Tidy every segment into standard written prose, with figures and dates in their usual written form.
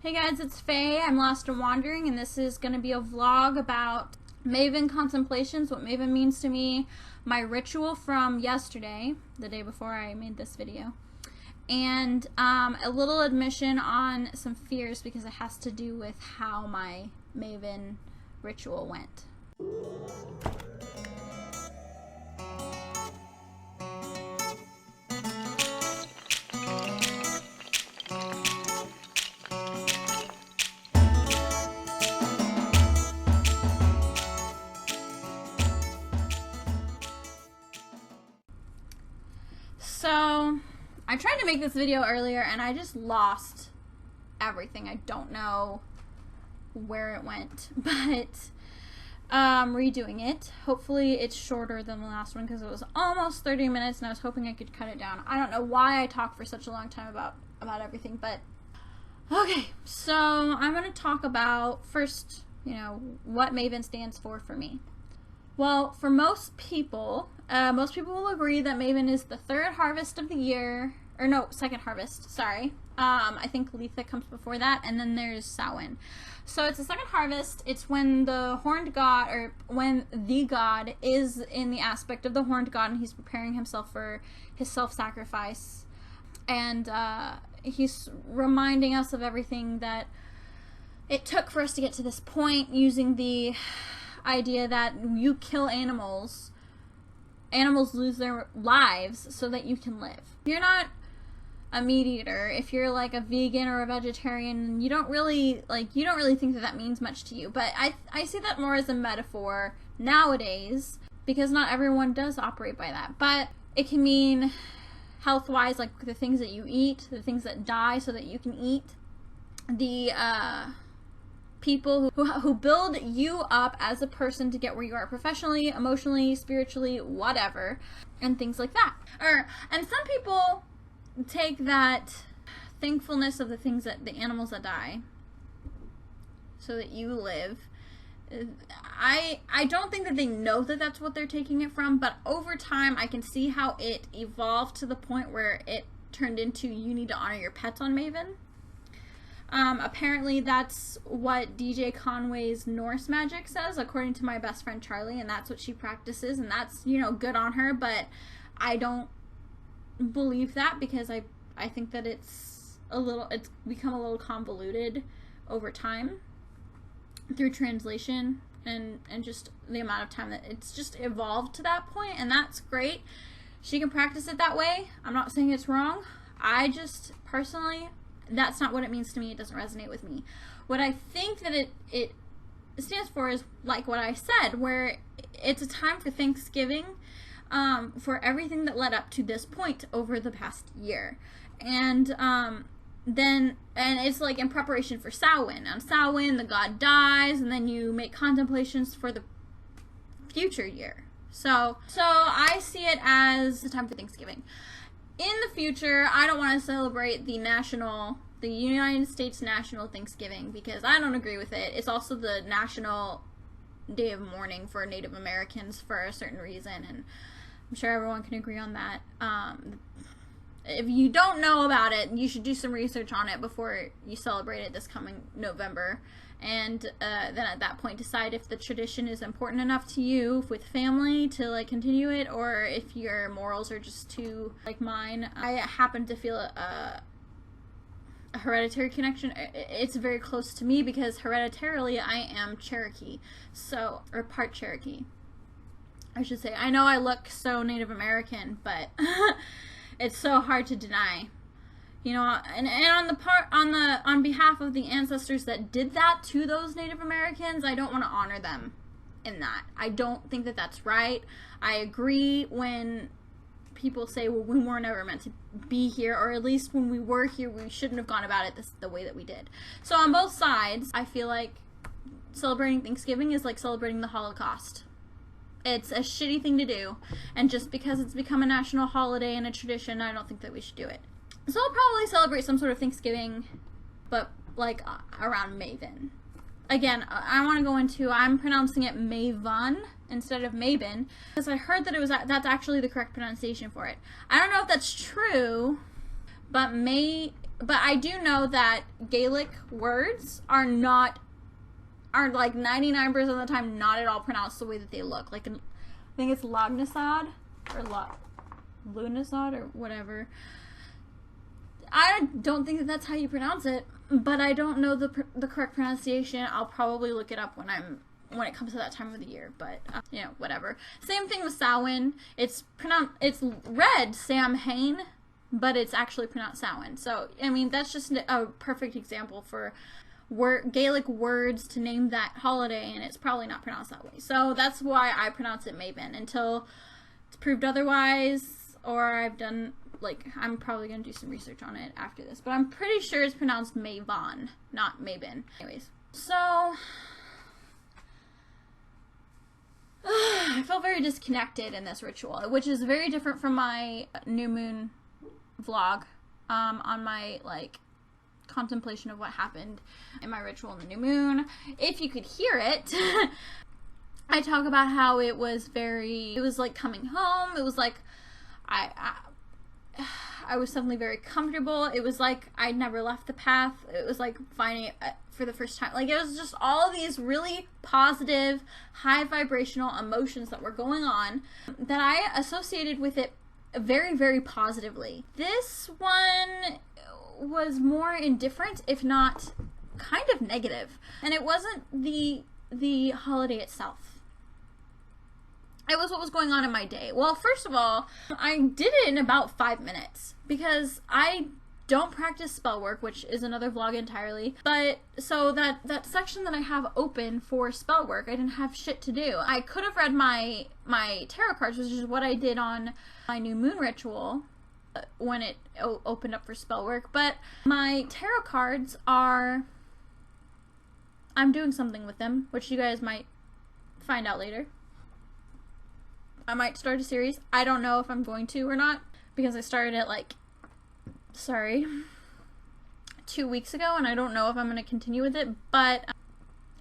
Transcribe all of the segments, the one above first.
Hey guys, it's Faye. I'm Lost and Wandering, and this is going to be a vlog about Mabon contemplations, what Mabon means to me, my ritual from yesterday, the day before I made this video, and a little admission on some fears because it has to do with how my Mabon ritual went. So, I tried to make this video earlier and I just lost everything. I don't know where it went, but redoing it. Hopefully it's shorter than the last one because it was almost 30 minutes and I was hoping I could cut it down. I don't know why I talk for such a long time about everything, but okay. So, I'm going to talk about first, what Mabon stands for me. Well, for most people will agree that Mabon is the third harvest of the year, or no, second harvest, sorry. I think Letha comes before that, and then there's Samhain. So it's the second harvest. It's when the horned god, or when the god is in the aspect of the horned god, and he's preparing himself for his self-sacrifice. And he's reminding us of everything that it took for us to get to this point, using the idea that you kill animals lose their lives so that you can live. If you're not a meat eater, if you're like a vegan or a vegetarian, you don't really think that means much to you. But I see that more as a metaphor nowadays because not everyone does operate by that. But it can mean health-wise, like the things that you eat, the things that die so that you can eat, the people who build you up as a person to get where you are professionally, emotionally, spiritually, whatever, and things like that. And some people take that thankfulness of the things that the animals that die so that you live. I don't think that they know that that's what they're taking it from, but over time I can see how it evolved to the point where it turned into you need to honor your pets on Mabon. Apparently that's what DJ Conway's Norse magic says, according to my best friend Charlie, and that's what she practices, and that's, good on her, but I don't believe that because I think that it's become a little convoluted over time through translation and just the amount of time that it's just evolved to that point, and that's great. She can practice it that way. I'm not saying it's wrong. I just personally, that's not what it means to me. It doesn't resonate with me. What I think that it stands for is like what I said, where it's a time for Thanksgiving for everything that led up to this point over the past year. And it's like in preparation for Samhain. On Samhain, the god dies, and then you make contemplations for the future year. So I see it as a time for Thanksgiving. In the future, I don't want to celebrate the United States National Thanksgiving because I don't agree with it. It's also the National Day of Mourning for Native Americans for a certain reason, and I'm sure everyone can agree on that. If you don't know about it, you should do some research on it before you celebrate it this coming November. And then at that point decide if the tradition is important enough to you with family to continue it, or if your morals are just too like mine. I happen to feel a hereditary connection. It's very close to me because hereditarily I am Cherokee, or part Cherokee, I should say. I know I look so Native American, but it's so hard to deny. And on behalf of the ancestors that did that to those Native Americans, I don't want to honor them in that. I don't think that that's right. I agree when people say, well, we weren't ever meant to be here, or at least when we were here, we shouldn't have gone about it the way that we did. So on both sides, I feel like celebrating Thanksgiving is like celebrating the Holocaust. It's a shitty thing to do, and just because it's become a national holiday and a tradition, I don't think that we should do it. So I'll probably celebrate some sort of Thanksgiving, but like around Mabon. Again, I want to go into, I'm pronouncing it Mavon instead of Mabon, because I heard that that's actually the correct pronunciation for it. I don't know if that's true, but But I do know that Gaelic words are like 99% of the time not at all pronounced the way that they look. Like, I think it's Lognasad or Lunasad or whatever. I don't think that that's how you pronounce it, but I don't know the correct pronunciation. I'll probably look it up when it comes to that time of the year, but you know, whatever. Same thing with Samhain. It's read Samhain, but it's actually pronounced Samhain. So I mean, that's just a perfect example for Gaelic words to name that holiday, and it's probably not pronounced that way. So that's why I pronounce it Mabon until it's proved otherwise, or I'm probably going to do some research on it after this, but I'm pretty sure it's pronounced Mabon, not Mabon. Anyways, so I felt very disconnected in this ritual, which is very different from my new moon vlog on my contemplation of what happened in my ritual in the new moon. If you could hear it, I talk about how it was like coming home. It was like I was suddenly very comfortable. It was like I'd never left the path. It was like finding it for the first time. Like, it was just all these really positive, high vibrational emotions that were going on that I associated with it very, very positively. This one was more indifferent, if not kind of negative. And it wasn't the holiday itself. It was what was going on in my day. Well, first of all, I did it in about 5 minutes because I don't practice spell work, which is another vlog entirely. But so that section that I have open for spell work, I didn't have shit to do. I could have read my tarot cards, which is what I did on my new moon ritual when it opened up for spell work. But my tarot cards I'm doing something with them, which you guys might find out later. I might start a series. I don't know if I'm going to or not, because I started it 2 weeks ago, and I don't know if I'm going to continue with it, but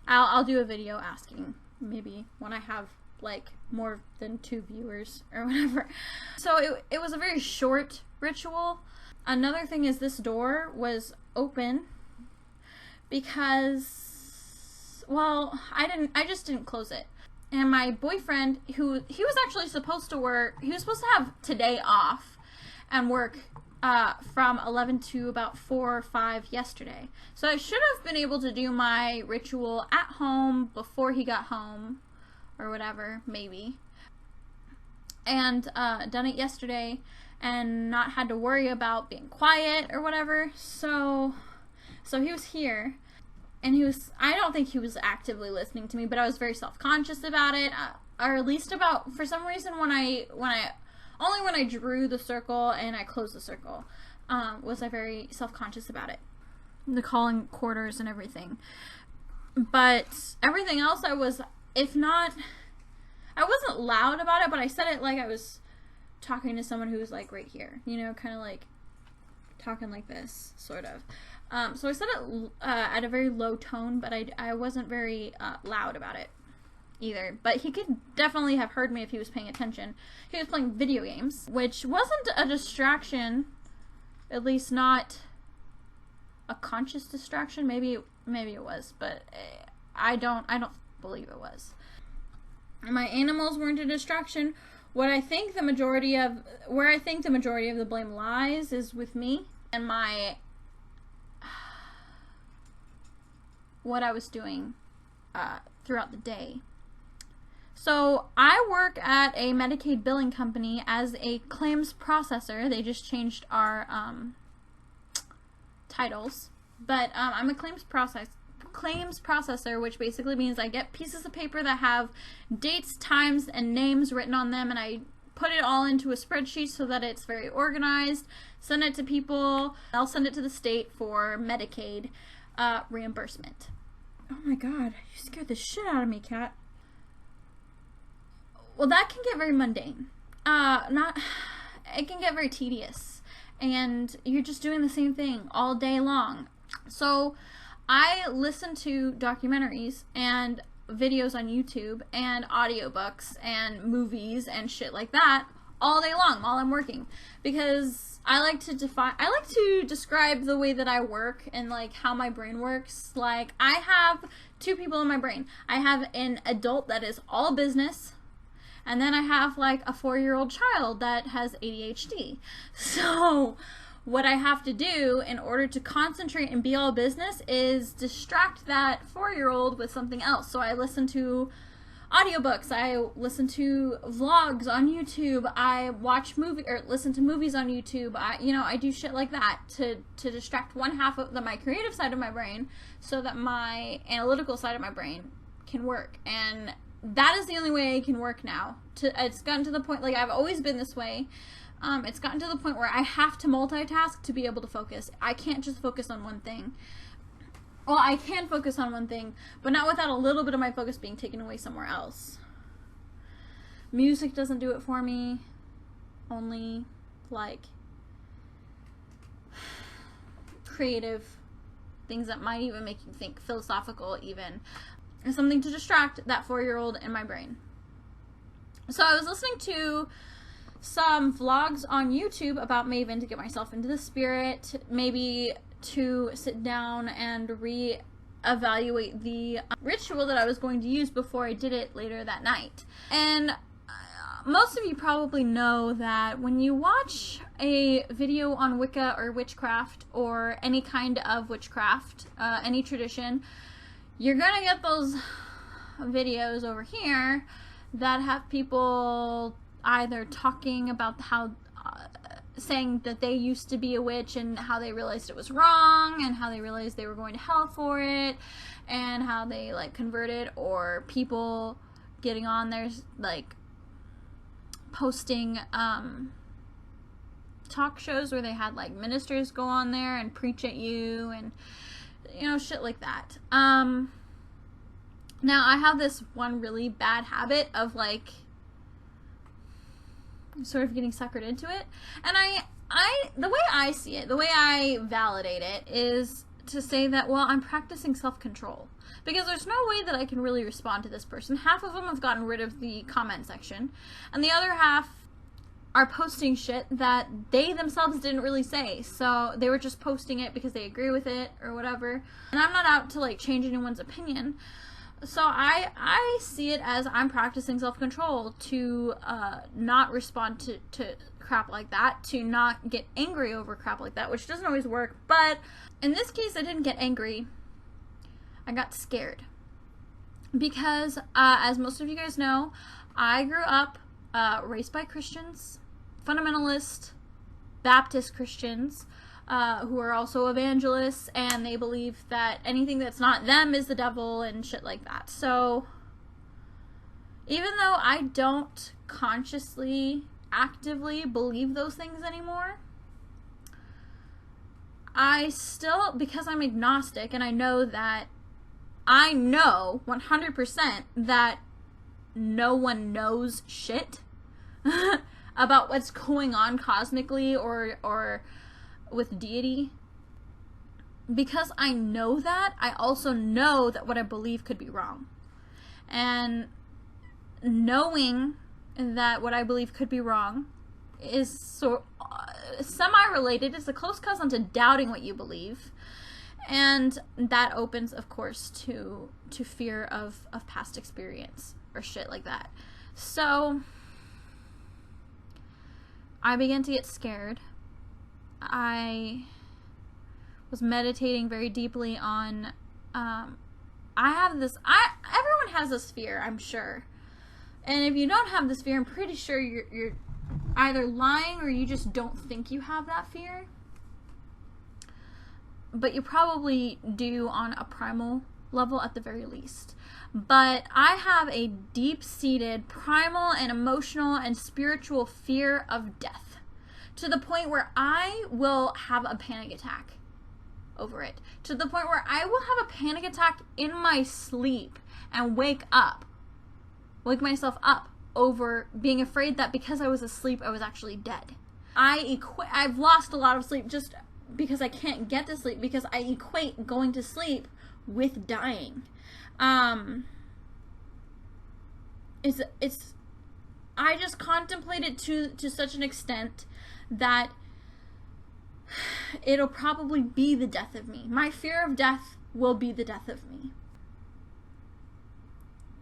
I'll do a video asking, maybe when I have more than 2 viewers or whatever. So it was a very short ritual. Another thing is this door was open because, well, I just didn't close it. And my boyfriend, he was actually supposed to have today off and work from 11 to about 4 or 5 yesterday. So I should have been able to do my ritual at home before he got home, or whatever, maybe. And done it yesterday and not had to worry about being quiet or whatever. So he was here. And I don't think he was actively listening to me, but I was very self-conscious about it, or at least for some reason when I drew the circle and I closed the circle, was I very self-conscious about it. The calling quarters and everything. But everything else I wasn't loud about it, but I said it like I was talking to someone who was right here, kind of talking like this, sort of. So I said it at a very low tone, but I wasn't very loud about it either. But he could definitely have heard me if he was paying attention. He was playing video games, which wasn't a distraction, at least not a conscious distraction. Maybe it was, but I don't believe it was. My animals weren't a distraction. Where I think the majority of the blame lies is with me and what I was doing throughout the day. So I work at a Medicaid billing company as a claims processor. They just changed our titles, but I'm a claims processor, which basically means I get pieces of paper that have dates, times, and names written on them, and I put it all into a spreadsheet so that it's very organized, send it to people. I'll send it to the state for Medicaid reimbursement. Oh my god, you scared the shit out of me, cat. Well, that can get very mundane. It can get very tedious, and you're just doing the same thing all day long. So I listen to documentaries and videos on YouTube and audiobooks and movies and shit like that all day long while I'm working, because I like to describe the way that I work and like how my brain works. Like, I have two people in my brain. I have an adult that is all business, and then I have like a 4-year-old child that has ADHD. So what I have to do in order to concentrate and be all business is distract that 4-year-old with something else. So I listen to audiobooks, I listen to vlogs on YouTube, I watch listen to movies on YouTube. I do shit like that to distract one half of my creative side of my brain so that my analytical side of my brain can work. And that is the only way I can work now. It's gotten to the point, like, I've always been this way. It's gotten to the point where I have to multitask to be able to focus. I can't just focus on one thing. Well, I can focus on one thing, but not without a little bit of my focus being taken away somewhere else. Music doesn't do it for me. Only, like, creative things that might even make you think, philosophical even. And something to distract that 4-year-old in my brain. So I was listening to some vlogs on YouTube about Mabon to get myself into the spirit, maybe to sit down and re-evaluate the ritual that I was going to use before I did it later that night. And most of you probably know that when you watch a video on Wicca or witchcraft or any kind of witchcraft, any tradition, you're gonna get those videos over here that have people either talking about how saying that they used to be a witch and how they realized it was wrong and how they realized they were going to hell for it and how they like converted, or people getting on there like posting talk shows where they had like ministers go on there and preach at you and shit like that. Now I have this one really bad habit of like sort of getting suckered into it, and I the way I see it, the way I validate it is to say that, well, I'm practicing self-control, because there's no way that I can really respond to this person. Half of them have gotten rid of the comment section, and the other half are posting shit that they themselves didn't really say, so they were just posting it because they agree with it or whatever, and I'm not out to like change anyone's opinion. So I see it as I'm practicing self-control to not respond to crap like that, to not get angry over crap like that, which doesn't always work. But in this case, I didn't get angry. I got scared. Because, as most of you guys know, I grew up raised by Christians, fundamentalist Baptist Christians, who are also evangelists, and they believe that anything that's not them is the devil and shit like that. So even though I don't consciously, actively believe those things anymore, I still, because I'm agnostic and I know 100% that no one knows shit about what's going on cosmically or with deity, because I know that, I also know that what I believe could be wrong. And knowing that what I believe could be wrong is semi-related. It's a close cousin to doubting what you believe. And that opens, of course, to fear of past experience or shit like that. So I began to get scared. I was meditating very deeply on, everyone has this fear, I'm sure. And if you don't have this fear, I'm pretty sure you're either lying or you just don't think you have that fear. But you probably do on a primal level at the very least. But I have a deep-seated primal and emotional and spiritual fear of death, to the point where I will have a panic attack over it. To the point where I will have a panic attack in my sleep and wake myself up over being afraid that because I was asleep, I was actually dead. I've lost a lot of sleep just because I can't get to sleep, because I equate going to sleep with dying. It's I just contemplate it to such an extent that it'll probably be the death of me. My fear of death will be the death of me.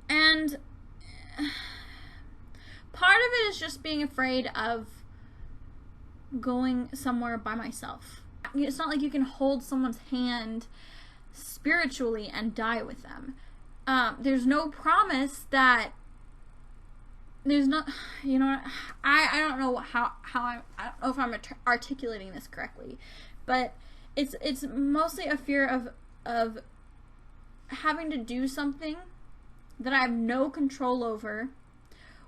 And part of it is just being afraid of going somewhere by myself. It's not like you can hold someone's hand spiritually and die with them. There's no promise that there's not, you know, I don't know how I don't know if I'm articulating this correctly, but it's mostly a fear of having to do something that I have no control over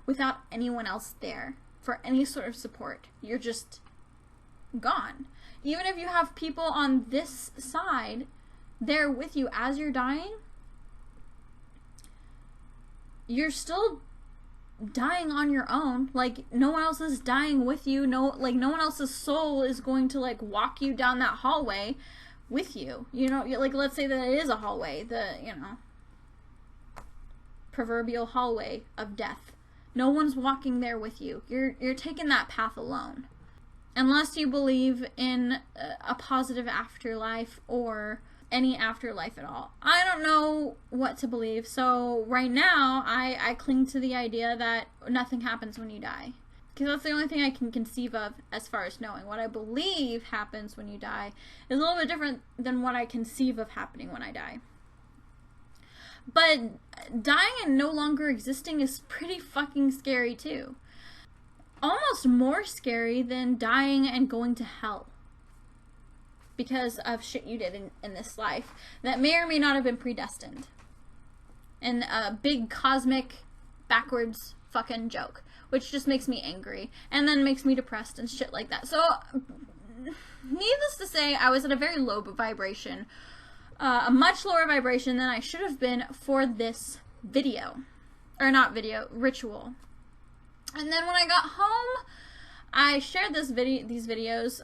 without anyone else there for any sort of support. You're just gone. Even if you have people on this side there with you as you're dying, you're still dying on your own. Like, no one else is dying with you. No one else's soul is going to, like, walk you down that hallway with you. You know, like, let's say that it is a hallway, proverbial hallway of death. No one's walking there with you. You're taking that path alone. Unless you believe in a positive afterlife or any afterlife at all. I don't know what to believe, so right now I cling to the idea that nothing happens when you die. Because that's the only thing I can conceive of as far as knowing. What I believe happens when you die is a little bit different than what I conceive of happening when I die. But dying and no longer existing is pretty fucking scary too. Almost more scary than dying and going to hell because of shit you did in this life that may or may not have been predestined. And a big cosmic backwards fucking joke, which just makes me angry and then makes me depressed and shit like that. So, needless to say, I was at a very low vibration, a much lower vibration than I should have been for this video. Or not video, ritual. And then when I got home, I shared these videos,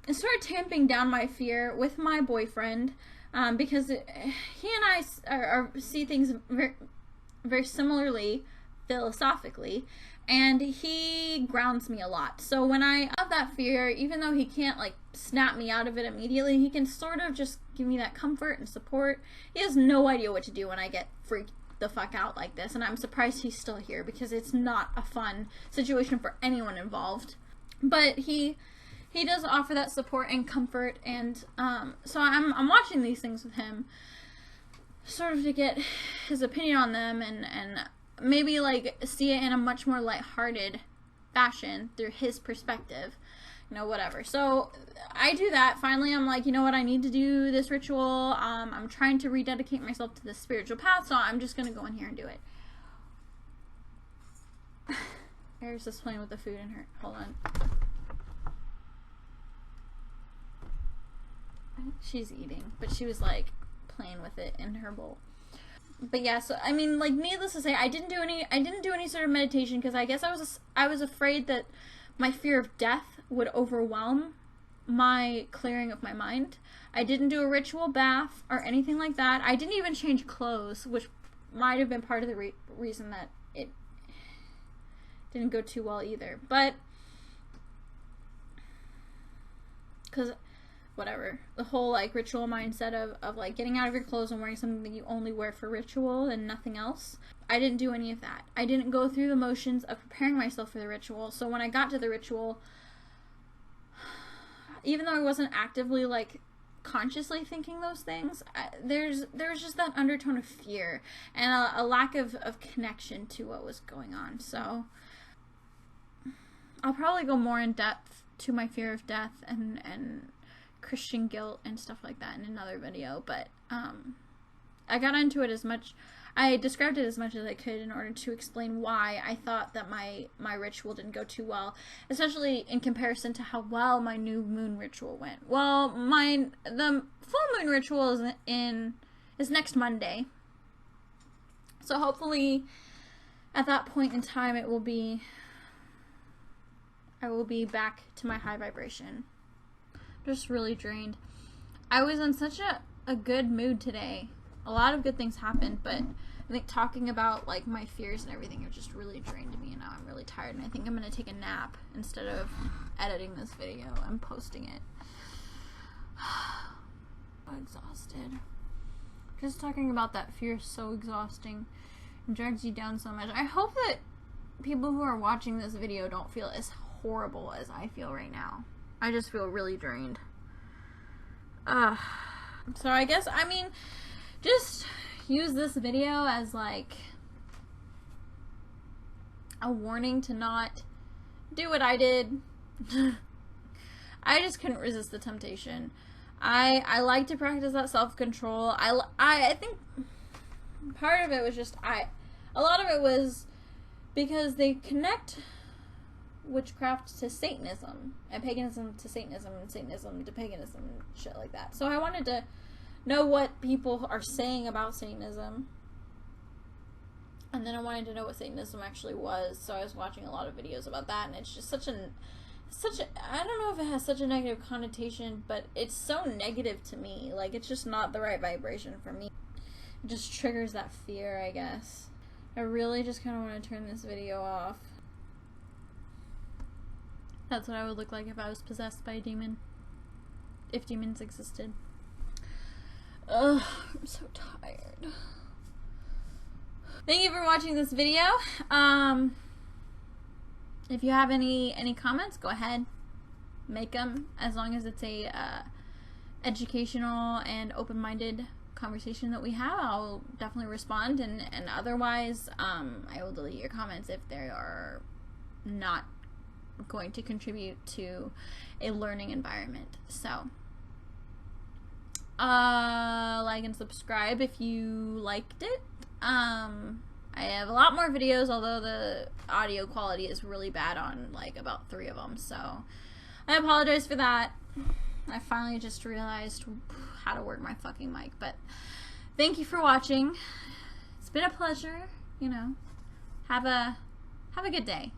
and started tamping down my fear with my boyfriend, because he and I see things very, very similarly philosophically, and he grounds me a lot. So when I have that fear, even though he can't, like, snap me out of it immediately, he can sort of just give me that comfort and support. He has no idea what to do when I get freaked the fuck out like this, and I'm surprised he's still here because it's not a fun situation for anyone involved. But he does offer that support and comfort, and so I'm watching these things with him, sort of to get his opinion on them, and maybe, like, see it in a much more lighthearted fashion through his perspective, you know, whatever. So I do that. Finally, I'm like, you know what, I need to do this ritual. I'm trying to rededicate myself to this spiritual path, so I'm just gonna go in here and do it. Eris is playing with the food in her. Hold on. She's eating, but she was, like, playing with it in her bowl. But yeah, so I mean, like, needless to say, I didn't do any sort of meditation because I guess I was afraid that my fear of death would overwhelm my clearing of my mind. I didn't do a ritual bath or anything like that. I didn't even change clothes, which might have been part of the reason that it didn't go too well either. But because whatever, the whole, like, ritual mindset of like getting out of your clothes and wearing something that you only wear for ritual and nothing else. I didn't do any of that. I didn't go through the motions of preparing myself for the ritual. So when I got to the ritual, even though I wasn't actively, like, consciously thinking those things, there was just that undertone of fear and a lack of connection to what was going on. So I'll probably go more in depth to my fear of death and Christian guilt and stuff like that in another video, but I got into it I described it as much as I could in order to explain why I thought that my ritual didn't go too well, especially in comparison to how well my new moon ritual went. Well, the full moon ritual is next Monday, so hopefully at that point in time I will be back to my high vibration. Just really drained. I was in such a good mood today. A lot of good things happened, but I think talking about like my fears and everything have just really drained me, and now I'm really tired, and I think I'm gonna take a nap instead of editing this video and posting it. I'm exhausted. Just talking about that fear is so exhausting. It drags you down so much. I hope that people who are watching this video don't feel as horrible as I feel right now. I just feel really drained. So I guess, I mean, just use this video as like a warning to not do what I did. I just couldn't resist the temptation. I like to practice that self-control. I think part of it was just, a lot of it was because they connect witchcraft to Satanism, and paganism to Satanism, and Satanism to paganism, and shit like that. So I wanted to know what people are saying about Satanism, and then I wanted to know what Satanism actually was, so I was watching a lot of videos about that, and it's just such a, I don't know if it has such a negative connotation, but it's so negative to me. Like, it's just not the right vibration for me. It just triggers that fear, I guess. I really just kind of want to turn this video off. That's what I would look like if I was possessed by a demon. If demons existed. Ugh, I'm so tired. Thank you for watching this video. If you have any comments, go ahead. Make them, as long as it's a educational and open-minded conversation that we have. I'll definitely respond, and otherwise, I will delete your comments if they are not going to contribute to a learning environment. So like and subscribe if you liked it. I have a lot more videos, although the audio quality is really bad on like about 3 of them, so I apologize for that. I finally just realized how to work my fucking mic. But thank you for watching. It's been a pleasure, you know. Have a good day.